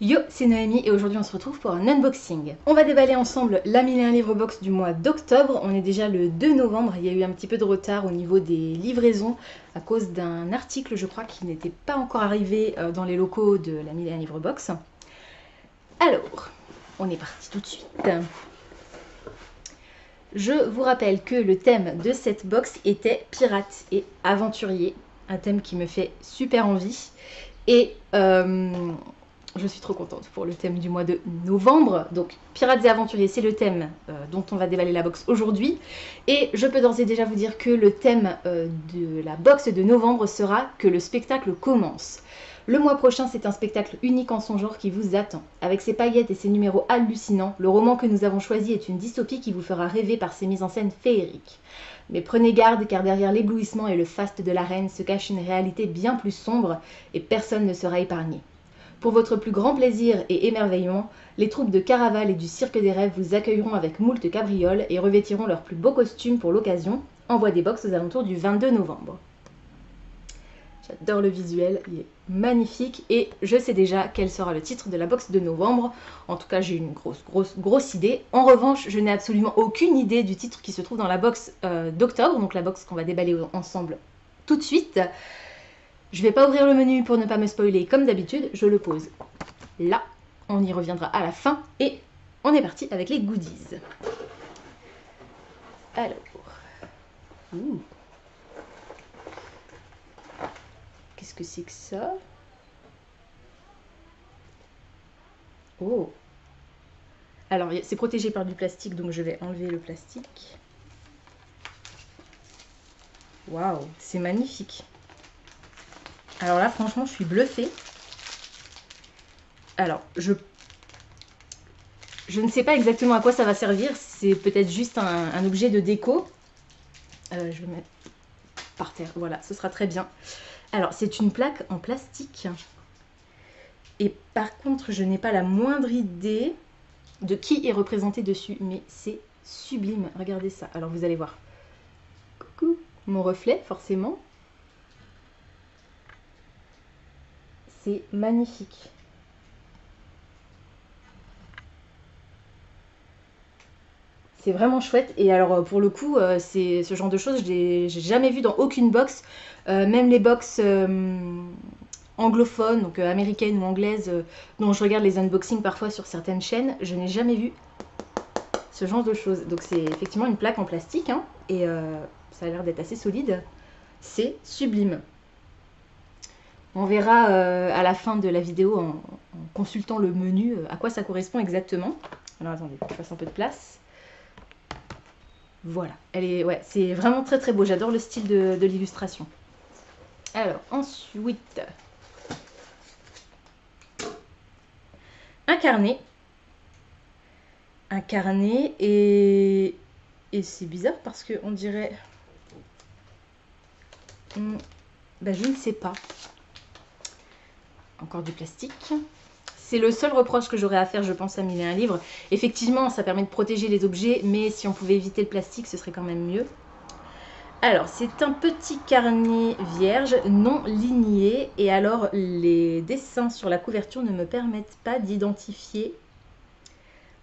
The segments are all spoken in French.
Yo, c'est Noémie et aujourd'hui on se retrouve pour un unboxing. On va déballer ensemble la 1001 livres box du mois d'octobre. On est déjà le 2 novembre, il y a eu un petit peu de retard au niveau des livraisons à cause d'un article, je crois, qui n'était pas encore arrivé dans les locaux de la 1001 livres box. Alors, on est parti tout de suite. Je vous rappelle que le thème de cette box était pirates et aventuriers, un thème qui me fait super envie et je suis trop contente pour le thème du mois de novembre. Donc, pirates et aventuriers, c'est le thème dont on va déballer la box aujourd'hui. Et je peux d'ores et déjà vous dire que le thème de la box de novembre sera que le spectacle commence. Le mois prochain, c'est un spectacle unique en son genre qui vous attend. Avec ses paillettes et ses numéros hallucinants, le roman que nous avons choisi est une dystopie qui vous fera rêver par ses mises en scène féeriques. Mais prenez garde car derrière l'éblouissement et le faste de la reine se cache une réalité bien plus sombre et personne ne sera épargné. Pour votre plus grand plaisir et émerveillement, les troupes de Caraval et du Cirque des Rêves vous accueilleront avec moult cabrioles et revêtiront leurs plus beaux costumes pour l'occasion. Envoi des box aux alentours du 22 novembre. J'adore le visuel, il est magnifique et je sais déjà quel sera le titre de la box de novembre. En tout cas, j'ai une grosse idée. En revanche, je n'ai absolument aucune idée du titre qui se trouve dans la box d'octobre, donc la box qu'on va déballer ensemble tout de suite. Je ne vais pas ouvrir le menu pour ne pas me spoiler comme d'habitude, je le pose là. On y reviendra à la fin et on est parti avec les goodies. Alors, qu'est-ce que c'est que ça? Oh! Alors, c'est protégé par du plastique, donc je vais enlever le plastique. Waouh, c'est magnifique! Alors là, franchement, je suis bluffée. Alors, je ne sais pas exactement à quoi ça va servir. C'est peut-être juste un objet de déco. Je vais le mettre par terre. Voilà, ce sera très bien. Alors, c'est une plaque en plastique. Et par contre, je n'ai pas la moindre idée de qui est représenté dessus. Mais c'est sublime. Regardez ça. Alors, vous allez voir. Coucou, mon reflet, forcément. C'est magnifique. C'est vraiment chouette. Et alors, pour le coup, c'est ce genre de choses, j'ai jamais vu dans aucune box. Même les box anglophones, donc américaines ou anglaises, dont je regarde les unboxings parfois sur certaines chaînes, je n'ai jamais vu ce genre de choses. Donc c'est effectivement une plaque en plastique, hein, et ça a l'air d'être assez solide. C'est sublime. On verra à la fin de la vidéo, en consultant le menu, à quoi ça correspond exactement. Alors attendez, je fasse un peu de place. Voilà, elle est, ouais, c'est vraiment très très beau. J'adore le style de l'illustration. Alors ensuite, un carnet. Un carnet et c'est bizarre parce que on dirait... Ben, je ne sais pas. Encore du plastique. C'est le seul reproche que j'aurais à faire, je pense, à 1001 livres. Effectivement, ça permet de protéger les objets, mais si on pouvait éviter le plastique, ce serait quand même mieux. Alors, c'est un petit carnet vierge, non ligné. Et alors, les dessins sur la couverture ne me permettent pas d'identifier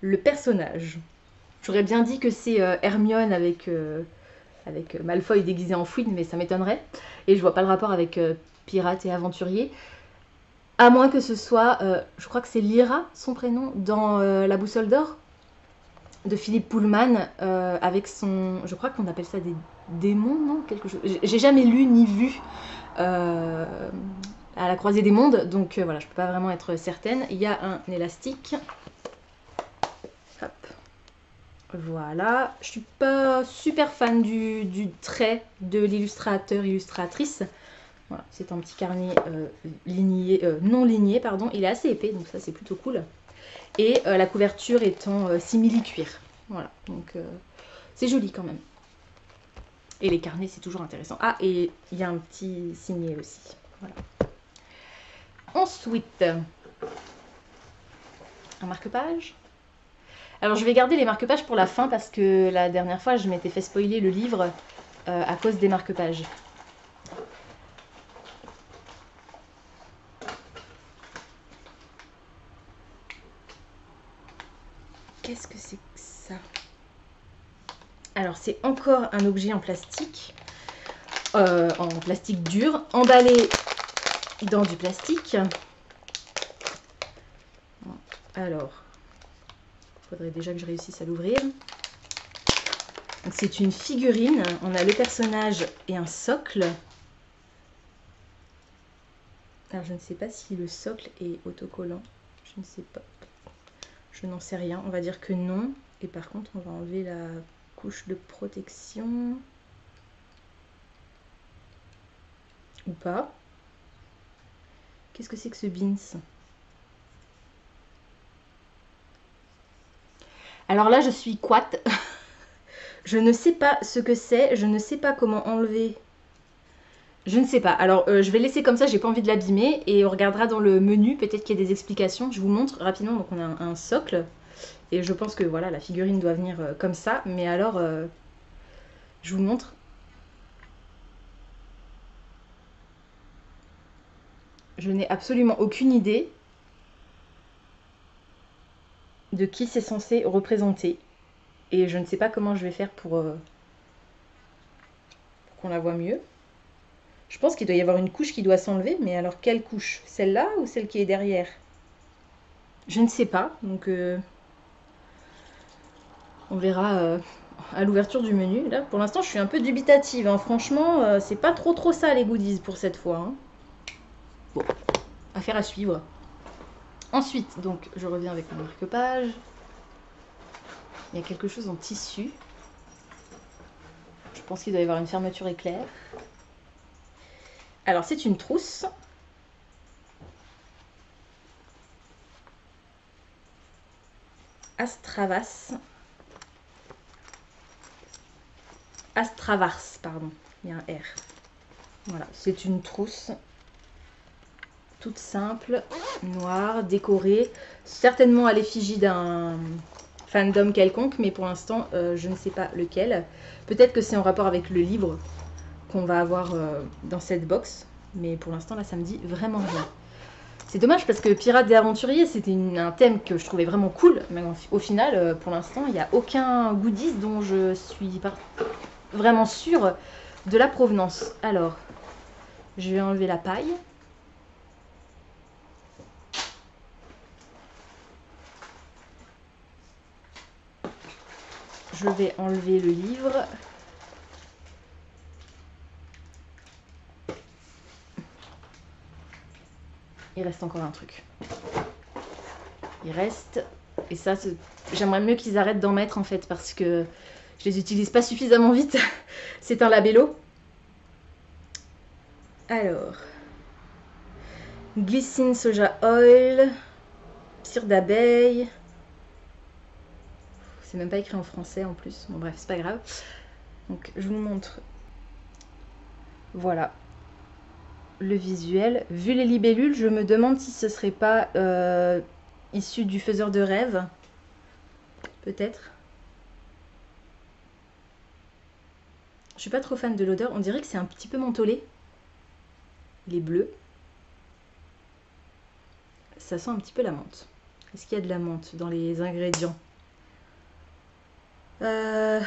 le personnage. J'aurais bien dit que c'est Hermione avec Malfoy déguisé en fouine, mais ça m'étonnerait. Et je vois pas le rapport avec pirate et aventurier. À moins que ce soit, je crois que c'est Lyra, son prénom, dans La Boussole d'Or, de Philippe Pullman, avec son... Je crois qu'on appelle ça des démons, non? Quelque chose. J'ai jamais lu ni vu à la croisée des mondes, donc voilà, je peux pas vraiment être certaine. Il y a un élastique. Hop. Voilà. Je suis pas super fan du trait de l'illustrateur, illustratrice. Voilà, c'est un petit carnet ligné, non ligné, pardon. Il est assez épais, donc ça c'est plutôt cool. Et la couverture étant simili-cuir. Voilà, donc c'est joli quand même. Et les carnets, c'est toujours intéressant. Ah, et il y a un petit signet aussi. Voilà. Ensuite, un marque-page. Alors je vais garder les marque-pages pour la fin parce que la dernière fois, je m'étais fait spoiler le livre à cause des marque-pages. qu'est-ce que c'est que ça? Alors, c'est encore un objet en plastique dur, emballé dans du plastique. Alors, il faudrait déjà que je réussisse à l'ouvrir. C'est une figurine, on a le personnage et un socle. Alors je ne sais pas si le socle est autocollant, je ne sais pas. Je n'en sais rien, on va dire que non. Et par contre on va enlever la couche de protection. Ou pas. Qu'est-ce que c'est que ce Beans? Alors là je suis quat. Je ne sais pas ce que c'est, je ne sais pas comment enlever. Je ne sais pas. Alors, je vais laisser comme ça, j'ai pas envie de l'abîmer. Et on regardera dans le menu, peut-être qu'il y a des explications. Je vous montre rapidement. Donc, on a un socle. Et je pense que voilà, la figurine doit venir comme ça. Mais alors, je vous montre. Je n'ai absolument aucune idée de qui c'est censé représenter. Et je ne sais pas comment je vais faire pour qu'on la voit mieux. Je pense qu'il doit y avoir une couche qui doit s'enlever, mais alors quelle couche? Celle-là ou celle qui est derrière? Je ne sais pas, donc on verra à l'ouverture du menu. Là, pour l'instant, je suis un peu dubitative, hein. Franchement, c'est pas trop ça les goodies pour cette fois, hein. Bon, affaire à suivre. Ensuite, donc, je reviens avec mon marque-page. Il y a quelque chose en tissu. Je pense qu'il doit y avoir une fermeture éclair. Alors, c'est une trousse. Astravas. Astravars, pardon. Il y a un R. Voilà, c'est une trousse toute simple, noire, décorée, certainement à l'effigie d'un fandom quelconque, mais pour l'instant, je ne sais pas lequel. Peut-être que c'est en rapport avec le livre qu'on va avoir dans cette box, mais pour l'instant, là, ça me dit vraiment rien. C'est dommage parce que Pirates et Aventuriers, c'était un thème que je trouvais vraiment cool, mais au final, pour l'instant, il n'y a aucun goodies dont je suis vraiment sûre de la provenance. Alors, je vais enlever la paille. Je vais enlever le livre. Il reste encore un truc. Il reste... Et ça, j'aimerais mieux qu'ils arrêtent d'en mettre en fait parce que je les utilise pas suffisamment vite. C'est un labello. Alors... Glycine soja oil. Cire d'abeille. C'est même pas écrit en français en plus. Bon bref, c'est pas grave. Donc je vous montre. Voilà. Le visuel. Vu les libellules, je me demande si ce serait pas issu du faiseur de rêves. Peut-être. Je suis pas trop fan de l'odeur. On dirait que c'est un petit peu mentholé. Il est bleu. Ça sent un petit peu la menthe. Est-ce qu'il y a de la menthe dans les ingrédients? Non.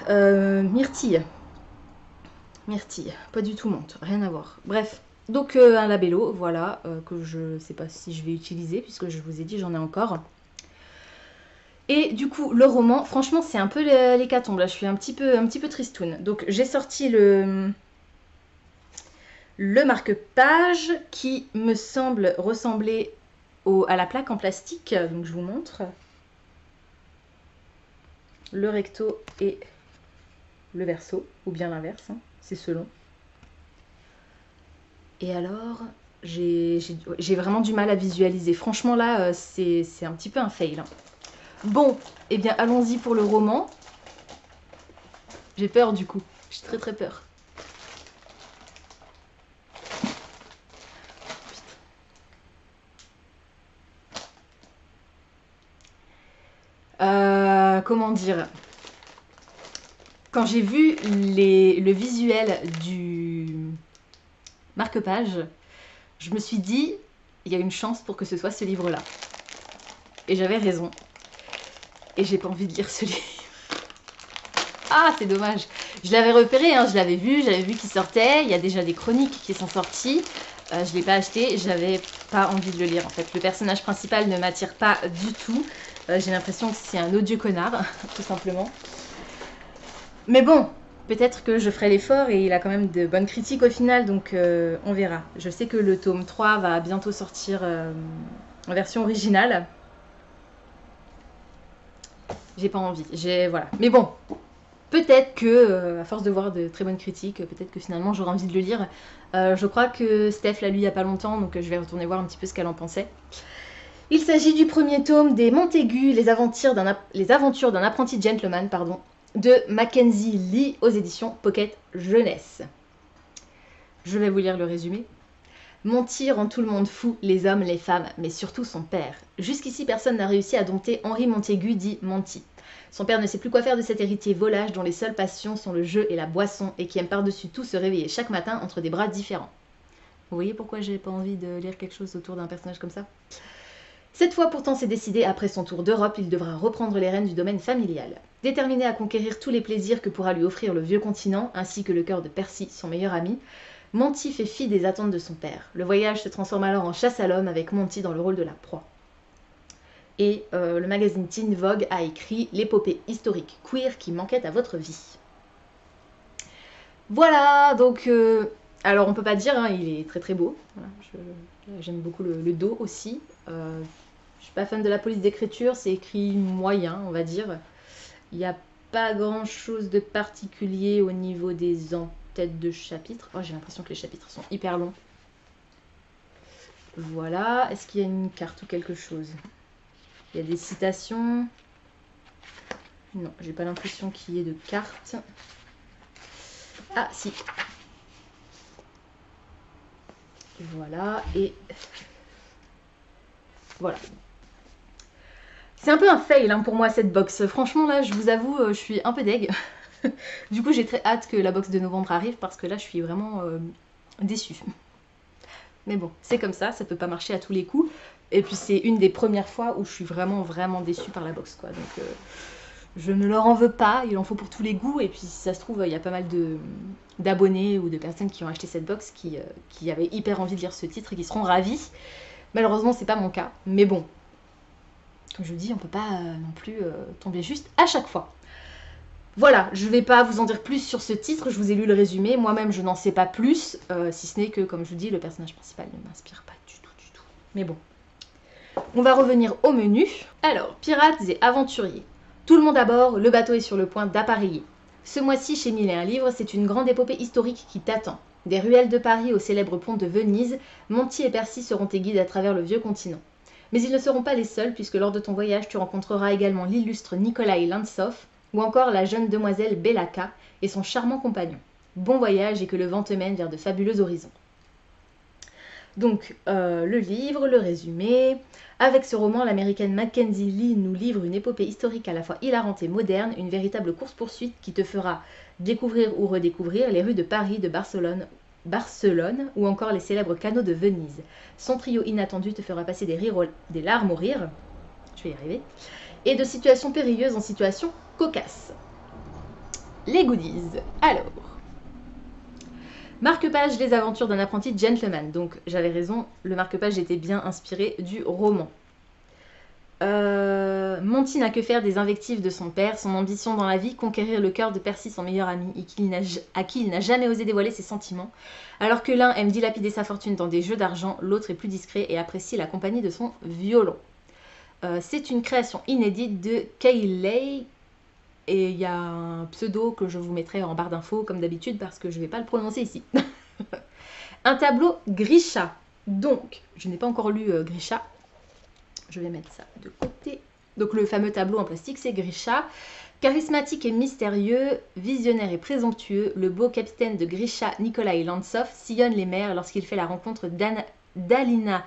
Myrtille. Myrtille. Pas du tout menthe. Rien à voir. Bref. Donc un labello, voilà, que je sais pas si je vais utiliser, puisque je vous ai dit, j'en ai encore. Et du coup, le roman, franchement, c'est un peu l'hécatombe. Là, je suis un petit peu tristoune. Donc, j'ai sorti le marque-page qui me semble ressembler à la plaque en plastique. Donc, je vous montre. Le recto et le verso, ou bien l'inverse, hein, c'est selon. Et alors, j'ai vraiment du mal à visualiser. Franchement, là, c'est un petit peu un fail, hein. Bon, eh bien, allons-y pour le roman. J'ai peur, du coup. J'ai très peur. Comment dire? Quand j'ai vu le visuel du marque-page, Je me suis dit, il y a une chance pour que ce soit ce livre-là. Et j'avais raison. Et j'ai pas envie de lire ce livre. Ah, c'est dommage. Je l'avais repéré, hein, je l'avais vu qu'il sortait. Il y a déjà des chroniques qui sont sorties. Je ne l'ai pas acheté, j'avais pas envie de le lire en fait. Le personnage principal ne m'attire pas du tout. J'ai l'impression que c'est un odieux connard, tout simplement. Mais bon, peut-être que je ferai l'effort et il a quand même de bonnes critiques au final, donc on verra. Je sais que le tome 3 va bientôt sortir en version originale. J'ai pas envie, voilà. Mais bon, peut-être que, à force de voir de très bonnes critiques, peut-être que finalement j'aurai envie de le lire. Je crois que Steph l'a lu il n'y a pas longtemps, donc je vais retourner voir un petit peu ce qu'elle en pensait. Il s'agit du premier tome des Montaigu, les aventures d'un apprenti gentleman, de Mackenzie Lee aux éditions Pocket Jeunesse. Je vais vous lire le résumé. Monty rend tout le monde fou, les hommes, les femmes, mais surtout son père. Jusqu'ici, personne n'a réussi à dompter Henri Montaigu, dit Monty. Son père ne sait plus quoi faire de cet héritier volage dont les seules passions sont le jeu et la boisson et qui aime par-dessus tout se réveiller chaque matin entre des bras différents. Vous voyez pourquoi j'ai pas envie de lire quelque chose autour d'un personnage comme ça? Cette fois pourtant c'est décidé, après son tour d'Europe, il devra reprendre les rênes du domaine familial. Déterminé à conquérir tous les plaisirs que pourra lui offrir le vieux continent, ainsi que le cœur de Percy, son meilleur ami, Monty fait fi des attentes de son père. Le voyage se transforme alors en chasse à l'homme avec Monty dans le rôle de la proie. Et le magazine Teen Vogue a écrit l'épopée historique queer qui manquait à votre vie. Voilà, donc alors on peut pas dire, hein, il est très très beau. Voilà, j'aime beaucoup le dos aussi. Je suis pas fan de la police d'écriture, c'est écrit moyen, on va dire. Il n'y a pas grand chose de particulier au niveau des entêtes de chapitres. Oh, j'ai l'impression que les chapitres sont hyper longs. Voilà, est-ce qu'il y a une carte ou quelque chose? Il y a des citations. Non, j'ai pas l'impression qu'il y ait de carte. Ah, si. Voilà, et voilà. C'est un peu un fail hein, pour moi cette box. Franchement, là, je vous avoue, je suis un peu deg. Du coup, j'ai très hâte que la box de novembre arrive parce que là, je suis vraiment déçue. Mais bon, c'est comme ça peut pas marcher à tous les coups. Et puis, c'est une des premières fois où je suis vraiment déçue par la box, quoi. Donc, je ne leur en veux pas, il en faut pour tous les goûts. Et puis, si ça se trouve, il y a pas mal d'abonnés ou de personnes qui ont acheté cette box qui avaient hyper envie de lire ce titre et qui seront ravis. Malheureusement, c'est pas mon cas. Mais bon, comme je vous dis, on peut pas non plus tomber juste à chaque fois. Voilà, je ne vais pas vous en dire plus sur ce titre, je vous ai lu le résumé, moi-même je n'en sais pas plus, si ce n'est que, comme je vous dis, le personnage principal ne m'inspire pas du tout. Mais bon, on va revenir au menu. Alors, pirates et aventuriers. Tout le monde à bord, le bateau est sur le point d'appareiller. Ce mois-ci, chez Mille et un livres, c'est une grande épopée historique qui t'attend. Des ruelles de Paris au célèbre pont de Venise, Monty et Percy seront tes guides à travers le vieux continent. Mais ils ne seront pas les seuls, puisque lors de ton voyage, tu rencontreras également l'illustre Nikolai Lantsov, ou encore la jeune demoiselle Bellaka et son charmant compagnon. Bon voyage et que le vent te mène vers de fabuleux horizons. Donc, le livre, le résumé. Avec ce roman, l'américaine Mackenzie Lee nous livre une épopée historique à la fois hilarante et moderne, une véritable course-poursuite qui te fera découvrir ou redécouvrir les rues de Paris, de Barcelone ou encore les célèbres canaux de Venise. Son trio inattendu te fera passer des larmes au rire, je vais y arriver, et de situations périlleuses en situations cocasses. Les goodies. Alors, marque-page Les aventures d'un apprenti gentleman. Donc j'avais raison, le marque-page était bien inspiré du roman. Monty n'a que faire des invectives de son père, son ambition dans la vie, conquérir le cœur de Percy, son meilleur ami, et à qui il n'a jamais osé dévoiler ses sentiments. Alors que l'un aime dilapider sa fortune dans des jeux d'argent, l'autre est plus discret et apprécie la compagnie de son violon. C'est une création inédite de Kayley. Et il y a un pseudo que je vous mettrai en barre d'infos comme d'habitude parce que je ne vais pas le prononcer ici. Un tableau Grisha. Donc, je n'ai pas encore lu Grisha. Je vais mettre ça de côté. Donc le fameux tableau en plastique, c'est Grisha. Charismatique et mystérieux, visionnaire et présomptueux, le beau capitaine de Grisha, Nikolai Lantsov, sillonne les mers lorsqu'il fait la rencontre d'Alina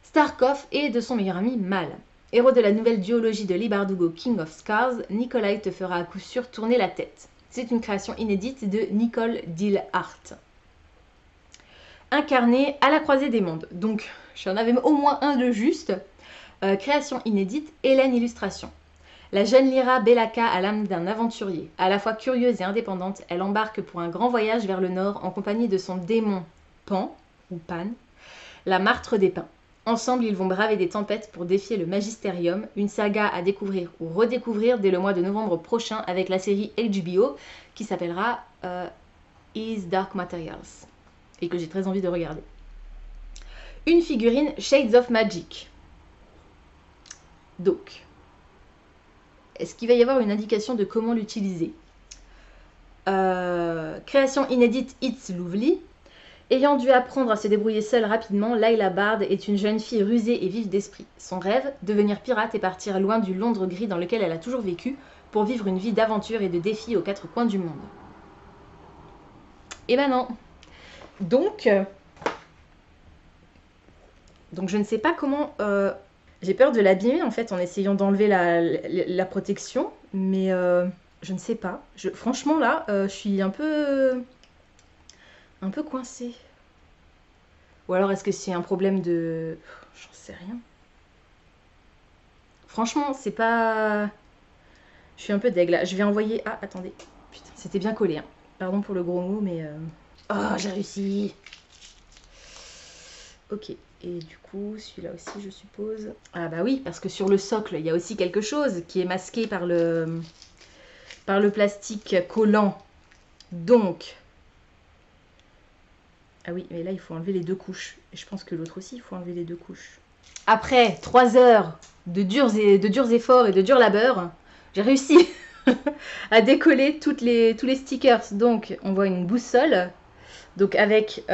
Starkov et de son meilleur ami Mal. Héros de la nouvelle duologie de Lee Bardugo King of Scars, Nikolai te fera à coup sûr tourner la tête. C'est une création inédite de Nicole Dillhart. incarné à la croisée des mondes. Donc j'en avais au moins un de juste. Création inédite, Hélène illustration. La jeune Lyra Bellaka a l'âme d'un aventurier. À la fois curieuse et indépendante, elle embarque pour un grand voyage vers le nord en compagnie de son démon Pan, ou Pan, la martre des pins. Ensemble, ils vont braver des tempêtes pour défier le Magisterium, une saga à découvrir ou redécouvrir dès le mois de novembre prochain avec la série HBO qui s'appellera Is Dark Materials et que j'ai très envie de regarder. Une figurine Shades of Magic. Donc, est-ce qu'il va y avoir une indication de comment l'utiliser? Création inédite It's Lovely. Ayant dû apprendre à se débrouiller seule rapidement, Layla Bard est une jeune fille rusée et vive d'esprit. Son rêve, devenir pirate et partir loin du Londres gris dans lequel elle a toujours vécu pour vivre une vie d'aventure et de défis aux quatre coins du monde. Eh ben non. Donc je ne sais pas comment... J'ai peur de l'abîmer en fait en essayant d'enlever la protection, mais je ne sais pas. Franchement là, je suis un peu coincée. Ou alors est-ce que c'est un problème de... J'en sais rien. Franchement, c'est pas... Je suis un peu deg là. Je vais envoyer... Ah, attendez. Putain, c'était bien collé. Hein. Pardon pour le gros mot, mais... Oh, j'ai réussi. Ok. Et du coup, celui-là aussi, je suppose. Ah bah oui, parce que sur le socle, il y a aussi quelque chose qui est masqué par le plastique collant. Donc... Ah oui, mais là, il faut enlever les deux couches. Et je pense que l'autre aussi, il faut enlever les deux couches. Après 3 heures de durs efforts et de dur labeur, j'ai réussi à décoller tous les stickers. Donc, on voit une boussole. Donc avec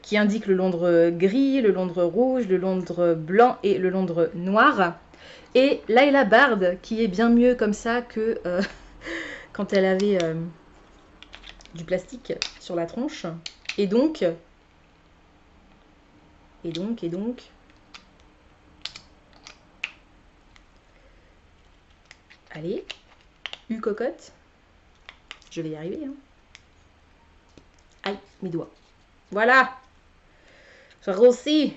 qui indique le Londres gris, le Londres rouge, le Londres blanc et le Londres noir. Et Layla Bard qui est bien mieux comme ça que quand elle avait du plastique sur la tronche. Et donc... Allez, cocotte. Je vais y arriver, hein. Aïe, mes doigts. Voilà. J'ai réussi.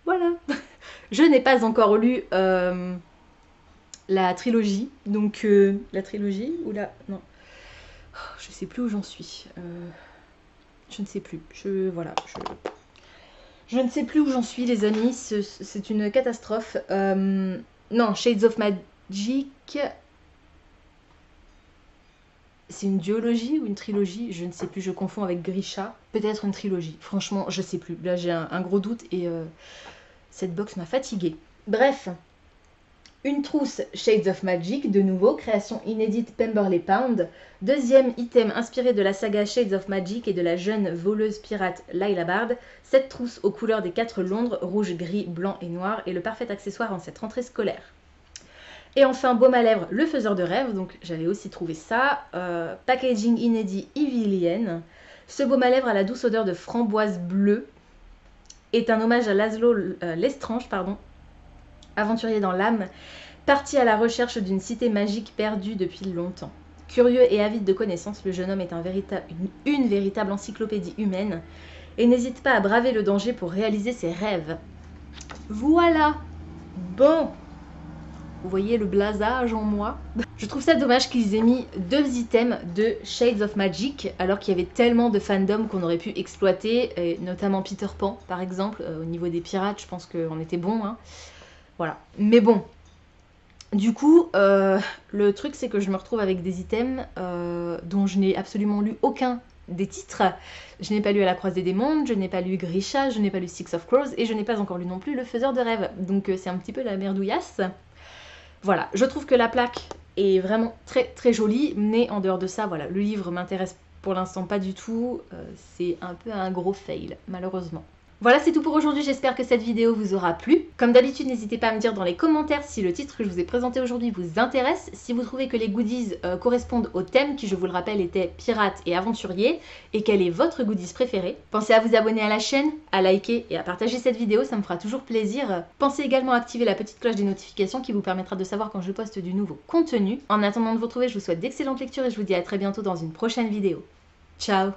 Voilà. Je n'ai pas encore lu la trilogie. Donc, la trilogie ou la... Non. Je sais plus où j'en suis. Je ne sais plus. Voilà. Je ne sais plus où j'en suis, les amis. C'est une catastrophe. Non, Shades of Magic... C'est une duologie ou une trilogie? Je ne sais plus, je confonds avec Grisha. Peut-être une trilogie. Franchement, je sais plus. Là, j'ai un gros doute et cette box m'a fatiguée. Bref, une trousse Shades of Magic, de nouveau, création inédite Pemberley Pound. Deuxième item inspiré de la saga Shades of Magic et de la jeune voleuse pirate Layla Bard. Cette trousse aux couleurs des 4 Londres, rouge, gris, blanc et noir, est le parfait accessoire en cette rentrée scolaire. Et enfin, baume à lèvres, le faiseur de rêve, donc j'avais aussi trouvé ça. Packaging inédit Ivilienne. Ce baume à lèvres à la douce odeur de framboise bleue est un hommage à Laszlo Lestrange, aventurier dans l'âme, parti à la recherche d'une cité magique perdue depuis longtemps. Curieux et avide de connaissances, le jeune homme est une véritable encyclopédie humaine et n'hésite pas à braver le danger pour réaliser ses rêves. Voilà. Bon. Vous voyez le blasage en moi. Je trouve ça dommage qu'ils aient mis 2 items de Shades of Magic, alors qu'il y avait tellement de fandom qu'on aurait pu exploiter, et notamment Peter Pan, par exemple. Au niveau des pirates, je pense qu'on était bon. Hein. Voilà. Mais bon. Du coup, le truc, c'est que je me retrouve avec des items dont je n'ai absolument lu aucun des titres. Je n'ai pas lu À la croisée des mondes, je n'ai pas lu Grisha, je n'ai pas lu Six of Crows, et je n'ai pas encore lu non plus Le faiseur de rêve. Donc c'est un petit peu la merdouillasse. Voilà, je trouve que la plaque est vraiment très très jolie, mais en dehors de ça, voilà, le livre m'intéresse pour l'instant pas du tout. C'est un peu un gros fail, malheureusement. Voilà, c'est tout pour aujourd'hui, j'espère que cette vidéo vous aura plu. Comme d'habitude, n'hésitez pas à me dire dans les commentaires si le titre que je vous ai présenté aujourd'hui vous intéresse, si vous trouvez que les goodies correspondent au thème qui, je vous le rappelle, était pirate et aventurier, et quel est votre goodies préféré. Pensez à vous abonner à la chaîne, à liker et à partager cette vidéo, ça me fera toujours plaisir. Pensez également à activer la petite cloche des notifications qui vous permettra de savoir quand je poste du nouveau contenu. En attendant de vous retrouver, je vous souhaite d'excellentes lectures et je vous dis à très bientôt dans une prochaine vidéo. Ciao!